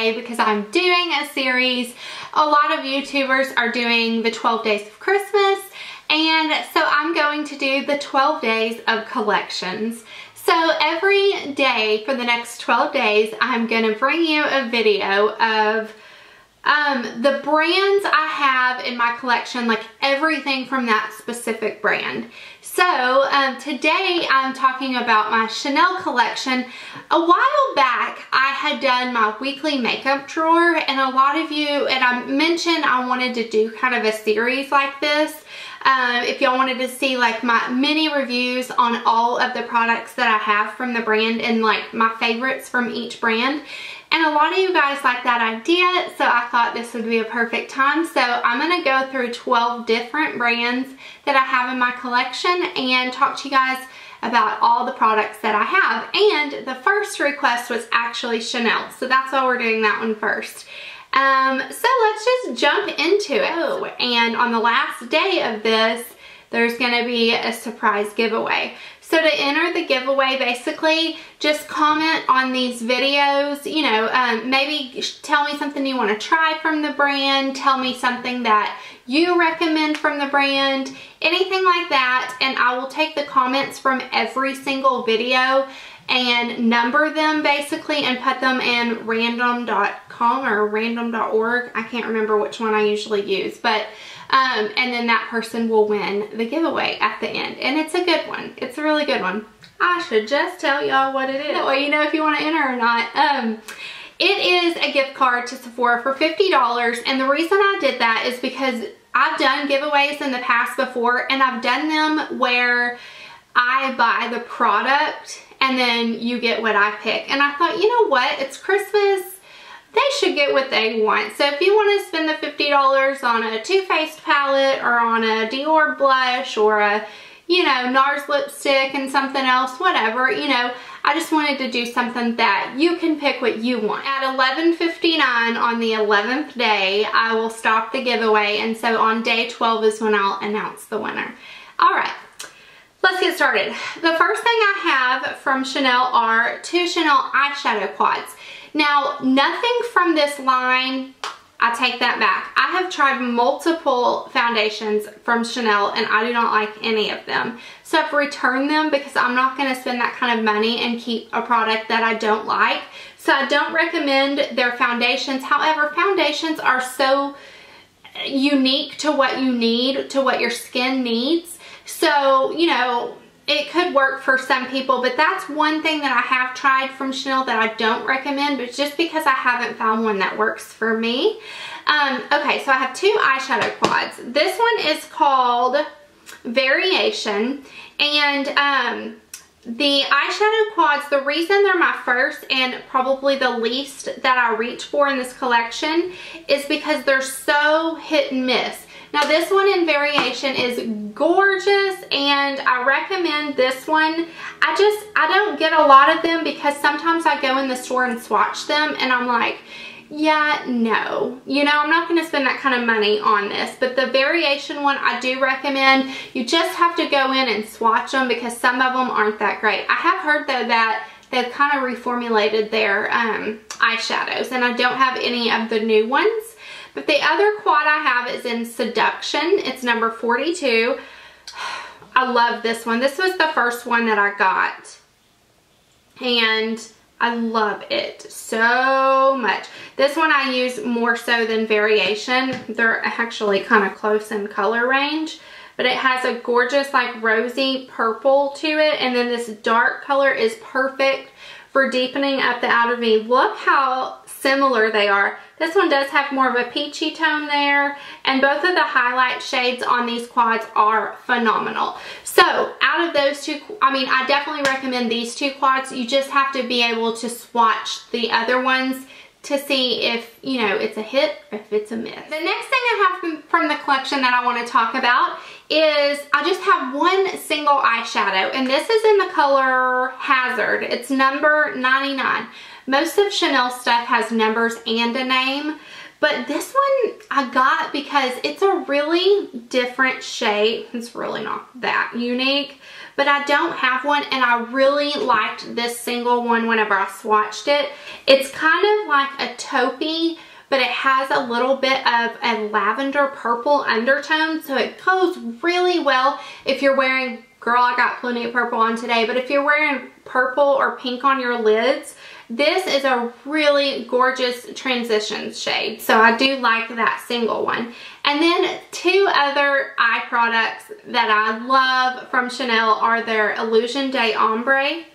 giveaway because I'm doing a series. A lot of YouTubers are doing the 12 days of Christmas, and so I'm going to do the 12 days of collections. So every day for the next 12 days, I'm going to bring you a video of the brands I have in my collection, like everything from that specific brand. So today I'm talking about my Chanel collection. A while back I had done my weekly makeup drawer, and a lot of you, and I mentioned I wanted to do kind of a series like this. If y'all wanted to see like my mini reviews on all of the products that I have from the brand and like my favorites from each brand. And a lot of you guys like that idea, so I thought this would be a perfect time. So I'm going to go through 12 different brands that I have in my collection and talk to you guys about all the products that I have. And the first request was actually Chanel, so that's why we're doing that one first. So let's just jump into it. Oh, and on the last day of this, there's going to be a surprise giveaway. So to enter the giveaway, basically just comment on these videos, you know, maybe tell me something you want to try from the brand, tell me something that you recommend from the brand, anything like that, and I will take the comments from every single video and number them basically and put them in random.com or random.org. I can't remember which one I usually use, but and then that person will win the giveaway at the end. And it's a good one. It's a really good one. I should just tell y'all what it is. That way you know if you want to enter or not. It is a gift card to Sephora for $50, and the reason I did that is because I've done giveaways in the past before, and I've done them where I buy the product and then you get what I pick. And I thought, you know what, it's Christmas, they should get what they want. So if you want to spend the $50 on a Too Faced palette or on a Dior blush or a, you know, NARS lipstick and something else, whatever, you know, I just wanted to do something that you can pick what you want. At 11:59 on the 11th day, I will stop the giveaway, and so on day 12 is when I'll announce the winner. Alright, let's get started. The first thing I have from Chanel are two Chanel eyeshadow quads. Now, nothing from this line, I take that back. I have tried multiple foundations from Chanel and I do not like any of them. So I've returned them because I'm not going to spend that kind of money and keep a product that I don't like. So I don't recommend their foundations. However, foundations are so unique to what you need, to what your skin needs. So, you know, it could work for some people, but that's one thing that I have tried from Chanel that I don't recommend, but just because I haven't found one that works for me. Okay, so I have two eyeshadow quads. This one is called Variation, and the eyeshadow quads, the reason they're my first and probably the least that I reach for in this collection is because they're so hit and miss. Now this one in Variation is gorgeous, and I recommend this one. I don't get a lot of them because sometimes I go in the store and swatch them and I'm like, yeah, no. You know, I'm not going to spend that kind of money on this. But the Variation one I do recommend. You just have to go in and swatch them because some of them aren't that great. I have heard though that they've kind of reformulated their eyeshadows, and I don't have any of the new ones. But the other quad I have is in Seduction. It's number 42. I love this one. This was the first one that I got, and I love it so much. This one I use more so than Variation. They're actually kind of close in color range, but it has a gorgeous like rosy purple to it, and then this dark color is perfect for deepening up the outer V. Look how similar they are. This one does have more of a peachy tone there, and both of the highlight shades on these quads are phenomenal. So out of those two, I mean, I definitely recommend these two quads. You just have to be able to swatch the other ones to see if, you know, it's a hit or if it's a miss. The next thing I have from the collection that I want to talk about is I just have one single eyeshadow, and this is in the color Hazard. It's number 99. Most of Chanel stuff has numbers and a name, but this one I got because it's a really different shade. It's really not that unique, but I don't have one, and I really liked this single one whenever I swatched it. It's kind of like a taupey, but it has a little bit of a lavender purple undertone, so it goes really well if you're wearing, girl, I got plenty of purple on today, but if you're wearing purple or pink on your lids, this is a really gorgeous transition shade. So I do like that single one. And then two other eye products that I love from Chanel are their Illusion de Ombre.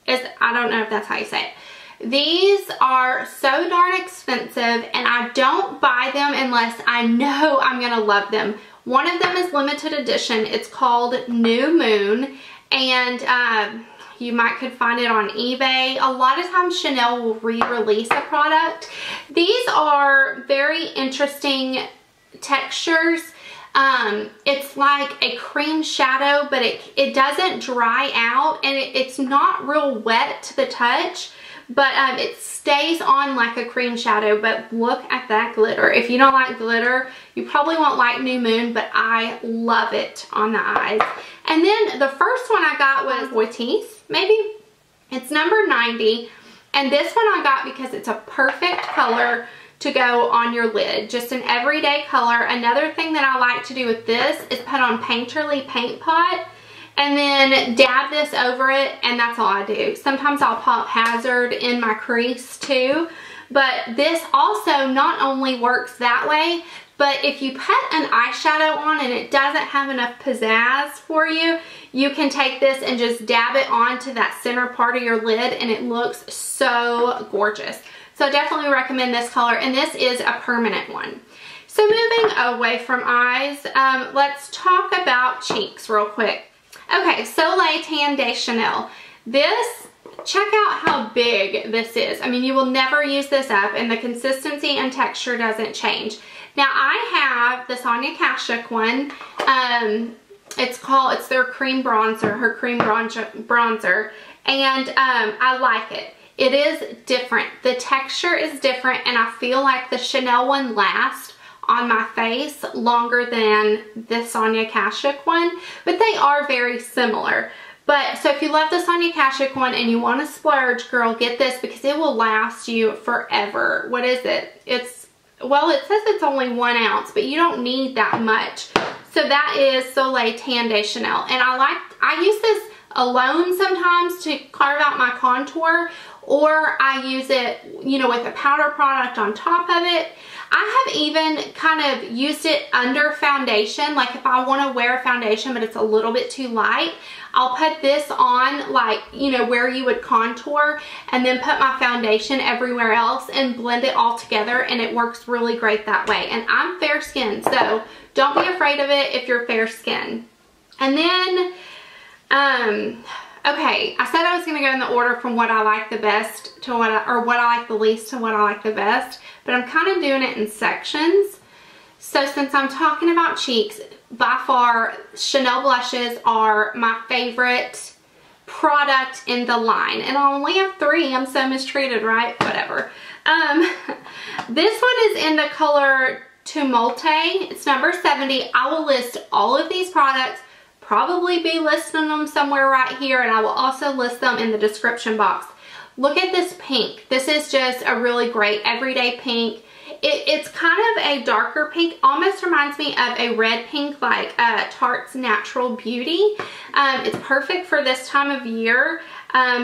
I don't know if that's how you say it. These are so darn expensive, and I don't buy them unless I know I'm gonna love them. One of them is limited edition. It's called New Moon, and you could find it on eBay. A lot of times Chanel will re-release a product. These are very interesting textures. It's like a cream shadow, but it doesn't dry out, and it's not real wet to the touch, but it stays on like a cream shadow. But look at that glitter. If you don't like glitter, you probably won't like New Moon, but I love it on the eyes. And then the first one I got was Boitis, maybe. It's number 90, and this one I got because it's a perfect color to go on your lid, just an everyday color. Another thing that I like to do with this is put on Painterly Paint Pot and then dab this over it, and that's all I do. Sometimes I'll pop Hazard in my crease too, but this also not only works that way, but if you put an eyeshadow on and it doesn't have enough pizzazz for you, you can take this and just dab it onto that center part of your lid, and it looks so gorgeous. So I definitely recommend this color, and this is a permanent one. So moving away from eyes, let's talk about cheeks real quick. Okay, Soleil Tan De Chanel. This, check out how big this is. I mean, you will never use this up, and the consistency and texture doesn't change. Now, I have the Sonia Kashuk one. It's their cream bronzer, her cream bronzer, and I like it. It is different. The texture is different, and I feel like the Chanel one lasts on my face longer than the Sonia Kashuk one, but they are very similar. But so if you love the Sonia Kashuk one and you want to splurge, girl, get this because it will last you forever. What is it? Well, it says it's only 1 ounce, but you don't need that much. So that is Soleil Tan De Chanel, and I use this alone sometimes to carve out my contour, or I use it, you know, with a powder product on top of it. I have even kind of used it under foundation, like if I want to wear a foundation but it's a little bit too light, I'll put this on, like, you know, where you would contour, and then put my foundation everywhere else and blend it all together, and it works really great that way. And I'm fair skinned, so don't be afraid of it if you're fair skinned. And then okay, I said I was going to go in the order from what I like the best to what I like the least to what I like the best, but I'm kind of doing it in sections. So since I'm talking about cheeks, by far Chanel blushes are my favorite product in the line, and I only have 3. I'm so mistreated, right? Whatever. This one is in the color Tumulte. It's number 70. I will list all of these products, probably be listing them somewhere right here, and I will also list them in the description box. Look at this pink. This is just a really great everyday pink. It's kind of a darker pink, almost reminds me of a red pink, like Tarte's Natural Beauty. It's perfect for this time of year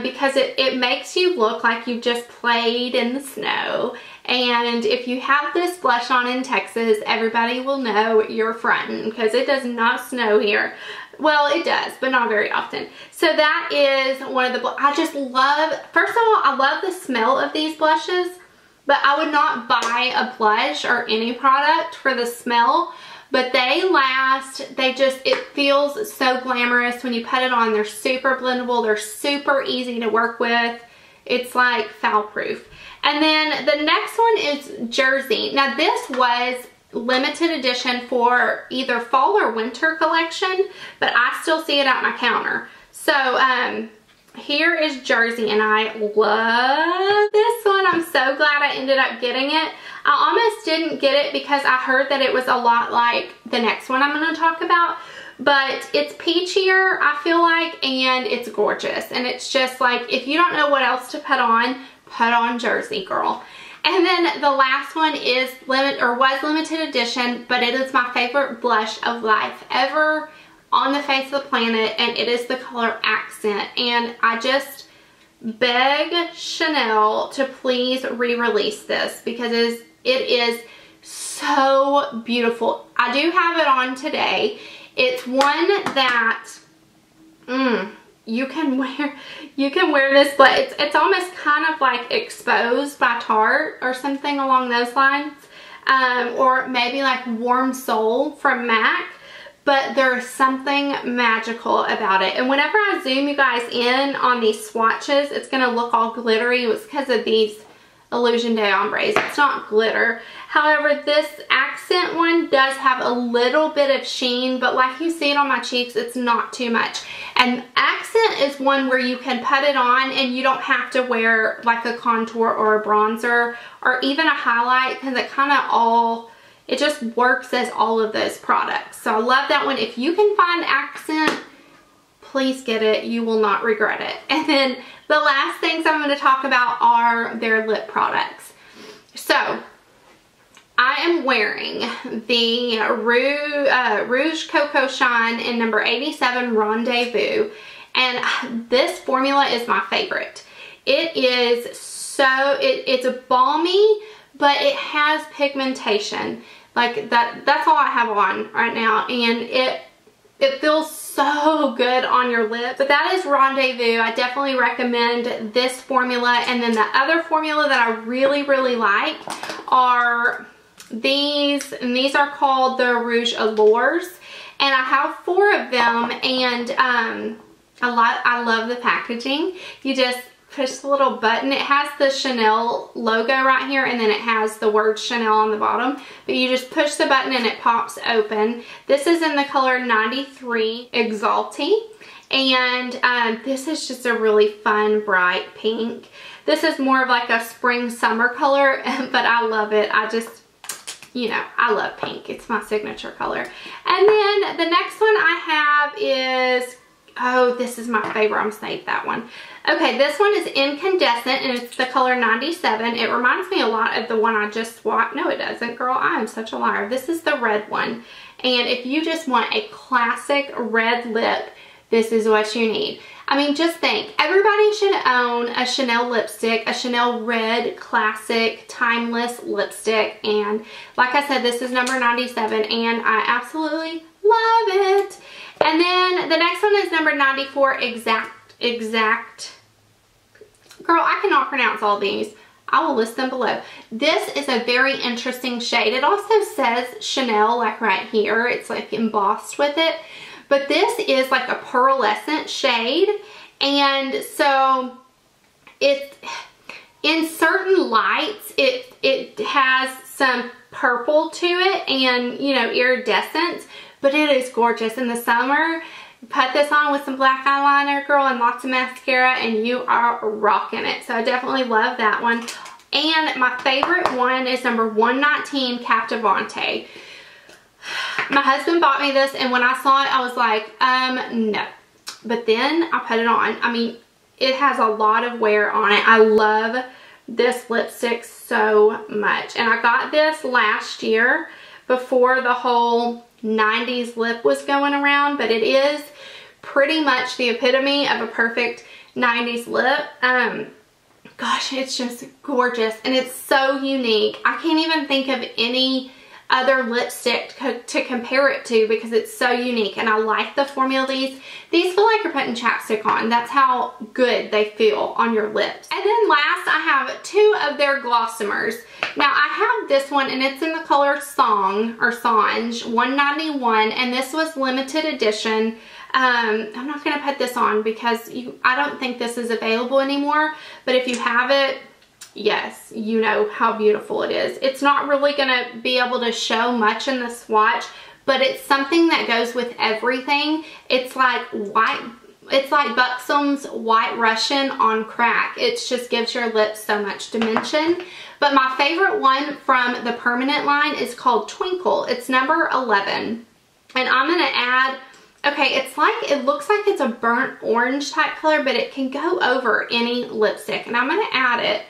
because it makes you look like you just played in the snow. And if you have this blush on in Texas, everybody will know you're frontin' because it does not snow here. Well, it does, but not very often. So that is one of the, I just love, first of all, I love the smell of these blushes, but I would not buy a blush or any product for the smell, but they last. It feels so glamorous when you put it on. They're super blendable. They're super easy to work with. It's like foul proof. And then the next one is Jersey. Now this was limited edition for either fall or winter collection, but I still see it at my counter. So here is Jersey, and I love this one. I'm so glad I ended up getting it. I almost didn't get it because I heard that it was a lot like the next one I'm going to talk about, but it's peachier, I feel like, and it's gorgeous. And it's just like, if you don't know what else to put on Jersey, girl. And then the last one is was limited edition, but it is my favorite blush of life ever on the face of the planet, and it is the color Accent. And I just beg Chanel to please re-release this because it is so beautiful. I do have it on today. It's one that you can wear this, but it's almost kind of like Exposed by Tarte or something along those lines, or maybe like Warm Soul from MAC. But there's something magical about it. And whenever I zoom you guys in on these swatches, it's going to look all glittery. It was because of these Illusion de Ombres. It's not glitter. However, this Accent one does have a little bit of sheen, but like you see it on my cheeks, it's not too much. And Accent is one where you can put it on and you don't have to wear like a contour or a bronzer or even a highlight, because it just works as all of those products. So I love that one. If you can find Accent, please get it. You will not regret it. And then the last things I'm going to talk about are their lip products. So I am wearing the Rouge Coco Shine in number 87 Rendezvous. And this formula is my favorite. It is it's a balmy, but it has pigmentation. Like that's all I have on right now, and it feels so good on your lips. But that is Rendezvous. I definitely recommend this formula. And then the other formula that I really, really like are these, and these are called the Rouge Allures, and I have 4 of them, and I love the packaging. You just push the little button. It has the Chanel logo right here, and then it has the word Chanel on the bottom, but you just push the button and it pops open. This is in the color 93 Exalte, and this is just a really fun bright pink. This is more of like a spring summer color, but I love it. I just, you know, I love pink. It's my signature color. And then the next one I have is, oh, this is my favorite. I'm gonna save that one. Okay, this one is Incandescent, and it's the color 97. It reminds me a lot of the one I just swatched. No, it doesn't, girl. I am such a liar. This is the red one. And if you just want a classic red lip, this is what you need. I mean, just think. Everybody should own a Chanel lipstick, a Chanel red classic timeless lipstick. And like I said, this is number 97, and I absolutely love it. And then the next one is number 94 Exact. Girl, I cannot pronounce all these. I will list them below. This is a very interesting shade. It also says Chanel like right here. It's like embossed with it. But this is like a pearlescent shade. And so it's in certain lights, it has some purple to it and, you know, iridescence. But it is gorgeous. In the summer, put this on with some black eyeliner, girl, and lots of mascara, and you are rocking it. So I definitely love that one. And my favorite one is number 119 Captivante. My husband bought me this, and when I saw it, I was like, no. But then I put it on. I mean, it has a lot of wear on it. I love this lipstick so much. And I got this last year before the whole 90s lip was going around, but it is pretty much the epitome of a perfect 90s lip. Gosh, it's just gorgeous, and it's so unique. I can't even think of any other lipstick to compare it to because it's so unique, and I like the formula. These feel like you're putting chapstick on. That's how good they feel on your lips. And then last, I have 2 of their Glossomers. Now I have this one, and it's in the color Song or Songe 191, and this was limited edition. I'm not going to put this on because I don't think this is available anymore, but if you have it, yes, you know how beautiful it is. It's not really going to be able to show much in the swatch, but it's something that goes with everything. It's like Buxom's White Russian on crack. It just gives your lips so much dimension. But my favorite one from the permanent line is called Twinkle. It's number 11. And I'm going to add Okay, it looks like it's a burnt orange type color, but it can go over any lipstick. And I'm going to add it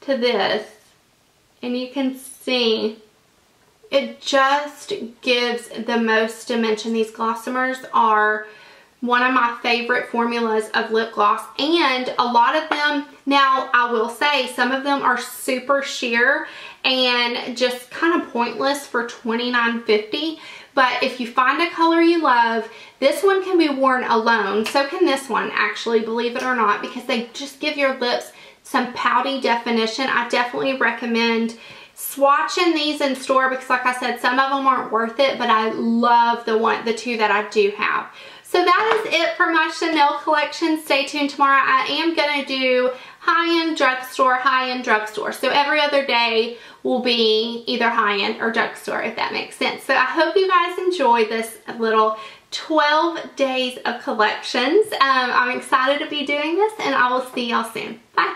to this. And you can see it just gives the most dimension. These Glossomers are one of my favorite formulas of lip gloss, and a lot of them, now I will say some of them are super sheer and just kind of pointless for $29.50. But if you find a color you love, this one can be worn alone. So can this one, actually, believe it or not, because they just give your lips some pouty definition. I definitely recommend swatching these in store because, like I said, some of them aren't worth it, but I love the two that I do have. So that is it for my Chanel collection. Stay tuned tomorrow. I am going to do high-end drugstore, high-end drugstore. So every other day will be either high-end or drugstore, if that makes sense. So I hope you guys enjoyed this little 12 days of collections. I'm excited to be doing this, and I will see y'all soon. Bye.